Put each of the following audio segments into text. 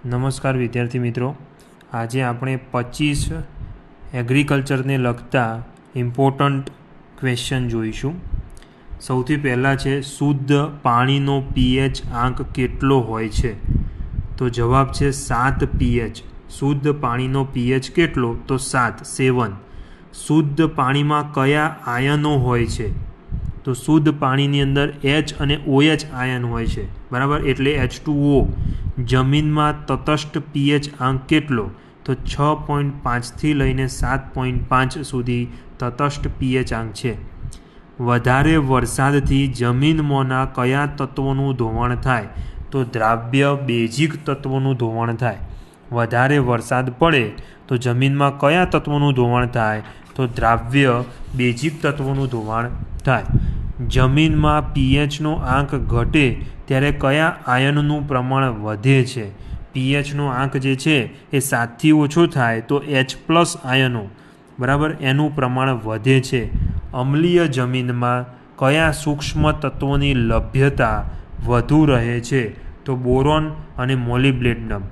નમસ્કાર વિદ્યાર્થી મિત્રો, આજે આપણે 25 એગ્રીકલ્ચરને લગતા ઇમ્પોર્ટન્ટ ક્વેશ્ચન જોઈશું. સૌથી પહેલાં છે શુદ્ધ પાણીનો pH આંક કેટલો હોય છે? તો જવાબ છે 7 pH. શુદ્ધ પાણીનો pH કેટલો? તો 7. શુદ્ધ પાણીમાં કયા આયનો હોય છે? તો શુદ્ધ પાણીની અંદર H અને OH આયન હોય છે, બરાબર, એટલે H2O. જમીનમાં તટસ્થ pH આંક કેટલો? તો 6.5થી લઈને 7.5 સુધી તટસ્થ pH આંક છે. વધારે વરસાદથી જમીનમાંના કયા તત્વોનું ધોવાણ થાય? તો દ્રાવ્ય બેઝિક તત્વોનું ધોવાણ થાય. વધારે વરસાદ પડે તો જમીનમાં કયા તત્વોનું ધોવાણ થાય? તો દ્રાવ્ય બેઝિક તત્વોનું ધોવાણ થાય. જમીનમાં pHનો આંક ઘટે ત્યારે કયા આયનનું પ્રમાણ વધે છે? pHનો આંક જે છે એ 7થી ઓછો થાય તો H+ આયનો, બરાબર, એનું પ્રમાણ વધે છે. અમ્લીય જમીનમાં કયા સૂક્ષ્મ તત્વોની લભ્યતા વધુ રહે છે? તો બોરોન અને મોલિબ્ડેનમ.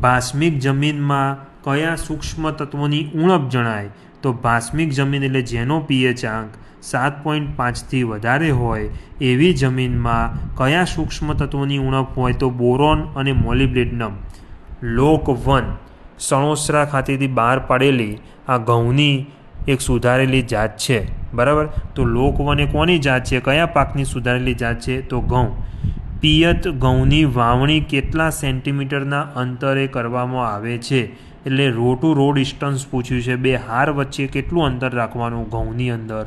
ભાસ્મિક જમીનમાં કયા સૂક્ષ્મ તત્વોની ઉણપ જણાય? તો ભાસ્મિક જમીન એટલે જેનો pH આંક 7.5થી વધારે હોય એવી જમીનમાં કયા સૂક્ષ્મ તત્વોની ઉણપ હોય? તો બોરોન અને મોલિબ્ડેનમ. લોક 1 સણોસરા ખાતેથી બહાર પાડેલી આ ઘઉંની એક સુધારેલી જાત છે, બરાબર. તો લોક 1 એ કોની જાત છે? કયા પાકની સુધારેલી જાત છે? તો ઘઉં. પિયત ઘઉંની વાવણી કેટલા સેન્ટીમીટરના અંતરે કરવામાં આવે છે? એટલે રો ટુ રો ડિસ્ટન્સ પૂછ્યું છે. બે હાર વચ્ચે કેટલું અંતર રાખવાનું ઘઉંની અંદર?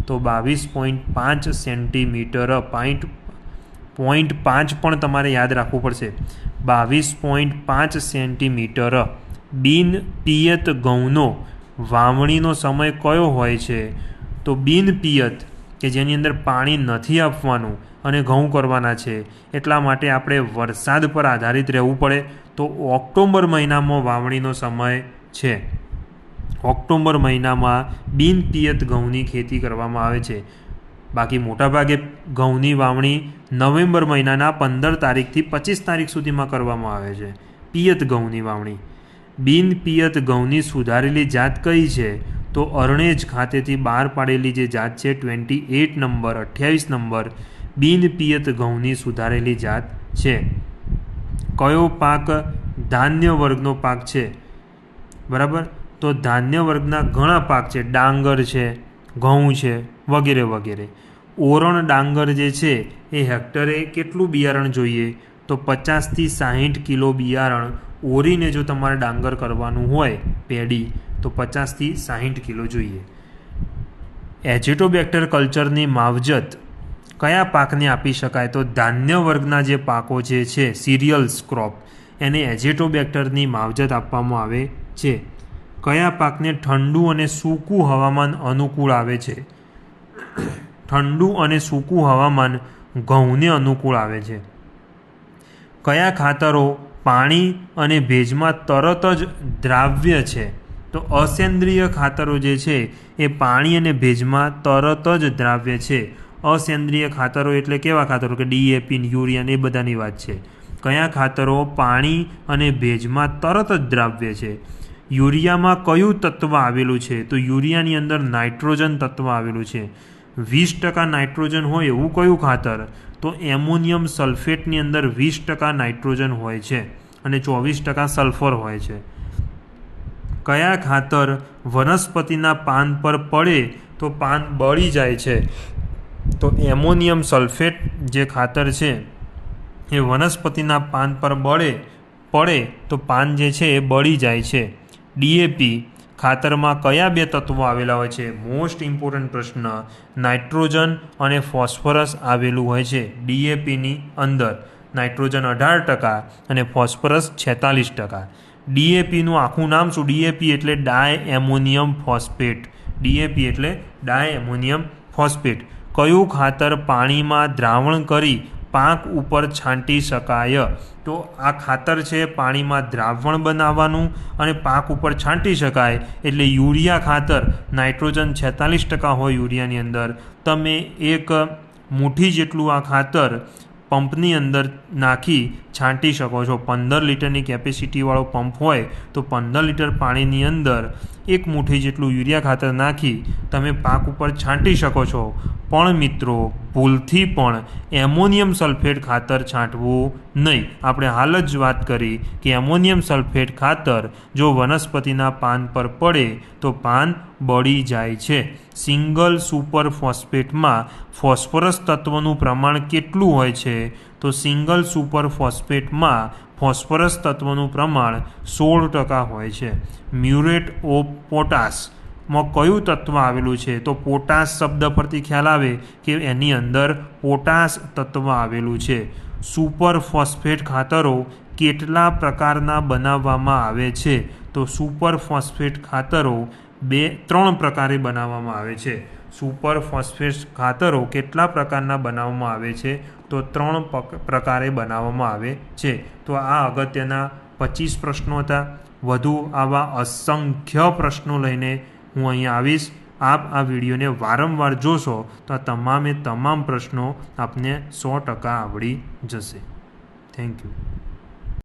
તો 22.5 સેન્ટીમીટર. 0.5 પણ તમારે યાદ રાખવું પડશે. 22.5 સેન્ટીમીટર. બિન પિયત ઘઉંનો વાવણીનો સમય કયો હોય છે? તો બિન પિયત કે જેની અંદર પાણી નથી આપવાનું અને ઘઉં કરવાના છે, એટલા માટે આપણે વરસાદ પર આધારિત રહેવું પડે. તો ઓક્ટોબર મહિનામાં વાવણીનો સમય છે. ઓક્ટોબર મહિનામાં બિન પિયત ઘઉંની ખેતી કરવામાં આવે છે. બાકી મોટાભાગે ઘઉંની વાવણી નવેમ્બર મહિનાના 15 તારીખથી 25 તારીખ સુધીમાં કરવામાં આવે છે, પિયત ઘઉંની વાવણી. બિન પિયત ઘઉંની સુધારેલી જાત કઈ છે? તો અરણેજ ખાતેથી બહાર પાડેલી જે જાત છે 28 નંબર 28 નંબર બિન પિયત ઘઉંની સુધારેલી જાત છે. કયો પાક ધાન્ય વર્ગનો પાક છે? બરાબર, તો ધાન્ય વર્ગના ઘણા પાક છે. ડાંગર છે, ઘઉં છે, વગેરે વગેરે. ઓરણ ડાંગર જે છે એ હેક્ટરે કેટલું બિયારણ જોઈએ? તો 50થી 60 કિલો બિયારણ ઓરીને જો તમારે ડાંગર કરવાનું હોય પેડી, તો 50થી 60 કિલો જોઈએ. એઝેટોબેક્ટર કલ્ચરની માવજત કયા પાકને આપી શકાય? તો ધાન્ય વર્ગના જે પાકો જે છે સિરિયલ્સ ક્રોપ, એને એઝેટોબેક્ટરની માવજત આપવામાં આવે છે. કયા પાકને ઠંડુ અને સૂકું હવામાન અનુકૂળ આવે છે? ઠંડુ અને સૂકું હવામાન ઘઉંને અનુકૂળ આવે છે. કયા ખાતરો પાણી અને ભેજમાં તરત જ દ્રાવ્ય છે? તો અસેન્દ્રિય ખાતરો જે છે એ પાણી અને ભેજમાં તરત જ દ્રાવ્ય છે. અસેન્દ્રિય ખાતરો એટલે કેવા ખાતરો? કે DAP, યુરિયા એ બધાની વાત છે. કયા ખાતરો પાણી અને ભેજમાં તરત જ દ્રાવ્ય છે? યુરિયામાં કયું તત્વ આવેલું છે? તો યુરિયાની અંદર નાઇટ્રોજન તત્વ આવેલું છે. 20% નાઇટ્રોજન હોય એવું કયું ખાતર? તો એમોનિયમ સલ્ફેટની અંદર 20% નાઇટ્રોજન હોય છે અને 24% સલ્ફર હોય છે. કયા ખાતર વનસ્પતિના પાન પર પડે તો પાન બળી જાય છે? તો એમોનિયમ સલ્ફેટ જે ખાતર છે એ વનસ્પતિના પાન પર પડે તો પાન જે છે એ બળી જાય છે. DAP ખાતરમાં કયા બે તત્વો આવેલા હોય છે? મોસ્ટ ઇમ્પોર્ટન્ટ પ્રશ્ન. નાઇટ્રોજન અને ફોસ્ફરસ આવેલું હોય છે. DAPની અંદર નાઇટ્રોજન 18% અને ફોસ્ફરસ 46%. DAPનું આખું નામ શું? DAP એટલે ડાય એમોનિયમ ફોસ્ફેટ. DAP એટલે ડાય એમોનિયમ ફોસ્ફેટ. કયું ખાતર પાણીમાં દ્રાવણ કરી પાક ઉપર છાંટી શકાય? તો આ ખાતર છે પાણીમાં દ્રાવણ બનાવવાનું અને પાક ઉપર છાંટી શકાય, એટલે યુરિયા ખાતર. નાઇટ્રોજન 46% હોય યુરિયાની અંદર. તમે એક મુઠ્ઠી જેટલું આ ખાતર પંપની અંદર નાખી છાંટી શકો છો. 15 લીટરની કેપેસિટીવાળો પંપ હોય તો 15 લીટર પાણીની અંદર 1 મુઠ્ઠી જેટલું યુરિયા ખાતર નાખી તમે પાક ઉપર છાંટી શકો છો. પણ મિત્રો, ભૂલથી પણ એમોનિયમ સલ્ફેટ ખાતર છાંટવું નહીં. આપણે હાલ જ વાત કરી કે એમોનિયમ સલ્ફેટ ખાતર જો વનસ્પતિના પાન પર પડે તો પાન બળી જાય છે. સિંગલ સુપર ફોસ્ફેટમાં ફોસ્ફરસ તત્વનું પ્રમાણ કેટલું હોય છે? તો સિંગલ સુપર ફોસ્ફેટમાં ફોસ્ફરસ તત્વનું પ્રમાણ 16% હોય છે. મ્યુરેટ ઓફ પોટાશમાં કયું તત્વ આવેલું છે? તો પોટાશ શબ્દ પરથી ખ્યાલ આવે કે એની અંદર પોટાશ તત્વ આવેલું છે. સુપર ફોસ્ફેટ ખાતરો કેટલા પ્રકારના બનાવવામાં આવે છે? તો સુપર ફોસ્ફેટ ખાતરો 3 પ્રકારે બનાવવામાં આવે છે. સુપર ફોસ્ફેટ ખાતરો કેટલા પ્રકારના બનાવવામાં આવે છે? તો 3 પ્રકારે બનાવવામાં આવે છે. તો આ અગત્યના 25 પ્રશ્નો હતા. વધુ આવા અસંખ્ય પ્રશ્નો લઈને હું અહીંયા આવીશ. આપ આ વિડીયોને વારંવાર જોશો તો આ તમામ પ્રશ્નો આપને 100% આવડી જશે. Thank you.